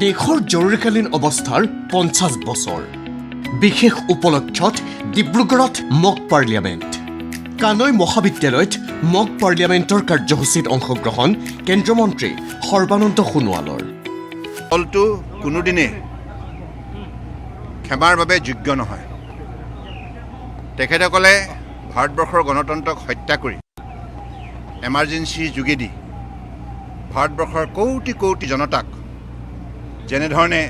দেশৰ জৰুৰীকালীন অৱস্থাৰ ৫০ বছৰ বিশেষ উপলক্ষত ডিব্ৰুগড়ত মক পাৰ্লিয়ামেণ্ট কানৈ মহাবিদ্যালয়ত মক পাৰ্লিয়ামেণ্টৰ কাৰ্যসূচীত অংশগ্ৰহণ কেন্দ্ৰমন্ত্ৰী সৰ্বানন্দ সোণোৱালৰ দলটো কোনোদিনে ক্ষমাৰ বাবে যোগ্য নহয়। তেখেতসকলে ভাৰতবৰ্ষৰ গণতন্ত্ৰক হত্যা কৰি এমাৰ্জেঞ্চিৰ যোগেদি ভাৰতবৰ্ষৰ কোটি কোটি জনতাক যেনেধৰণে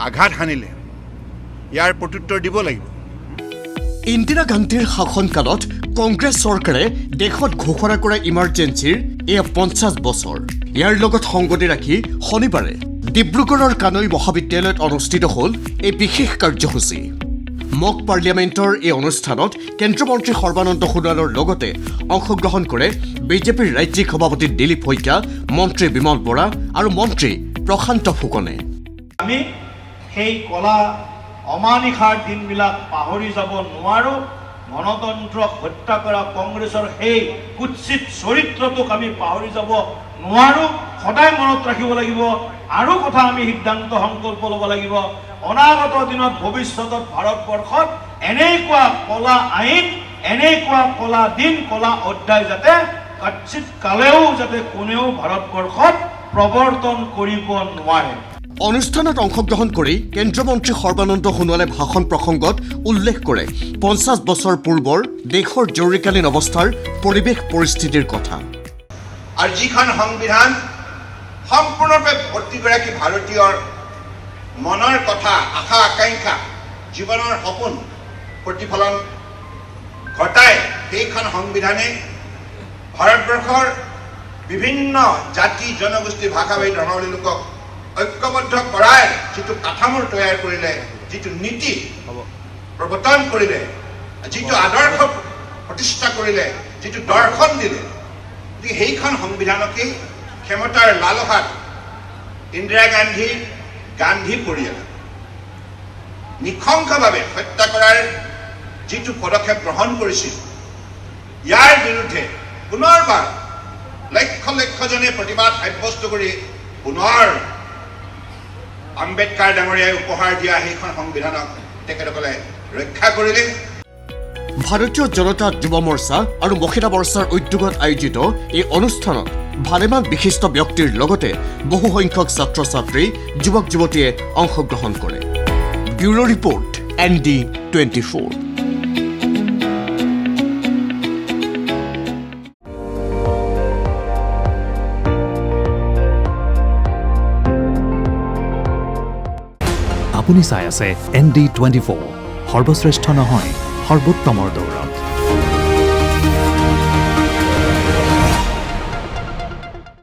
আঘাত সানিলে ইয়াৰ প্ৰত্যুত্তৰ দিব লাগিব। ইন্দিৰা গান্ধীৰ শাসনকালত কংগ্ৰেছ চৰকাৰে দেশত ঘোষণা কৰা ইমাৰ্জেঞ্চিৰ এয়া ৫০ বছৰ। ইয়াৰ লগত সংগতি ৰাখি শনিবাৰে ডিব্ৰুগড়ৰ কানৈ মহাবিদ্যালয়ত অনুষ্ঠিত হ'ল এই বিশেষ কাৰ্যসূচী। মক পাৰ্লিয়ামেণ্টৰ এই অনুষ্ঠানত কেন্দ্ৰমন্ত্ৰী সৰ্বানন্দ সোণোৱালৰ লগতে অংশগ্ৰহণ কৰে বিজেপিৰ ৰাজ্যিক সভাপতি দিলীপ শইকীয়া, মন্ত্ৰী বিমল বৰা আৰু মন্ত্ৰী প্ৰশান্ত ফুকনে। আমি সেই কলা অমানিশাৰ দিনবিলাক পাহৰি যাব নোৱাৰোঁ। গণতন্ত্ৰক হত্যা কৰা কংগ্ৰেছৰ সেই কুৎসিত চৰিত্ৰটোক আমি পাহৰি যাব নোৱাৰোঁ। সদায় মনত ৰাখিব লাগিব। আৰু কথা আমি সিদ্ধান্ত সংকল্প ল'ব লাগিব। অনাগত দিনত ভৱিষ্যতত ভাৰতবৰ্ষত এনেকুৱা কলা আইন, এনেকুৱা কলা দিন, কলা অধ্যায় যাতে কাচিত কালেও যাতে কোনেও ভাৰতবৰ্ষত প্ৰৱৰ্তন কৰিব নোৱাৰে। অনুষ্ঠানত অংশগ্ৰহণ কৰি কেন্দ্ৰমন্ত্ৰী সৰ্বানন্দ সোণোৱালে ভাষণ প্ৰসংগত উল্লেখ কৰে ৫০ বছৰ পূৰ্বৰ দেশৰ জৰুৰীকালীন অৱস্থাৰ পৰিৱেশ পৰিস্থিতিৰ কথা। আৰু যিখন সংবিধান সম্পূৰ্ণৰূপে প্ৰতিগৰাকী ভাৰতীয়ৰ মনৰ কথা, আশা আকাংক্ষা, জীৱনৰ সপোন প্ৰতিফলন ঘটাই সেইখন সংবিধানে ভাৰতবৰ্ষৰ বিভিন্ন জাতি জনগোষ্ঠী ভাষাভাষী ধৰ্মাৱলী লোকক ঐক্যবদ্ধ কৰাৰ যিটো কাঠামোৰ তৈয়াৰ কৰিলে, যিটো নীতি প্ৰৱৰ্তন কৰিলে, যিটো আদৰ্শ প্ৰতিষ্ঠা কৰিলে, যিটো দৰ্শন দিলে, গতিকে সেইখন সংবিধানকেই ক্ষমতাৰ লালসাত ইন্দিৰা গান্ধীৰ গান্ধী পৰিয়াল নিশংসভাৱে হত্যা কৰাৰ যিটো পদক্ষেপ গ্ৰহণ কৰিছিল, ইয়াৰ বিৰুদ্ধে পুনৰবাৰ লক্ষ লক্ষজনে প্ৰতিবাদ সাব্যস্ত কৰি পুনৰ আম্বেদকাৰ ডাঙৰীয়াই উপহাৰ দিয়া সেইখন সংবিধানক তেখেতসকলে ৰক্ষা কৰিলে। ভাৰতীয় জনতা যুৱ মৰ্চা আৰু মহিলা মৰ্চাৰ উদ্যোগত আয়োজিত এই অনুষ্ঠানত ভালেমান বিশিষ্ট ব্যক্তিৰ লগতে বহু সংখ্যক ছাত্ৰ ছাত্ৰী, যুৱক যুৱতীয়ে অংশগ্ৰহণ কৰে। Bureau' report ND24। আপুনি চাই আছে ND24, সৰ্বশ্ৰেষ্ঠ নহয়, সৰ্বোত্তমৰ দৌৰত।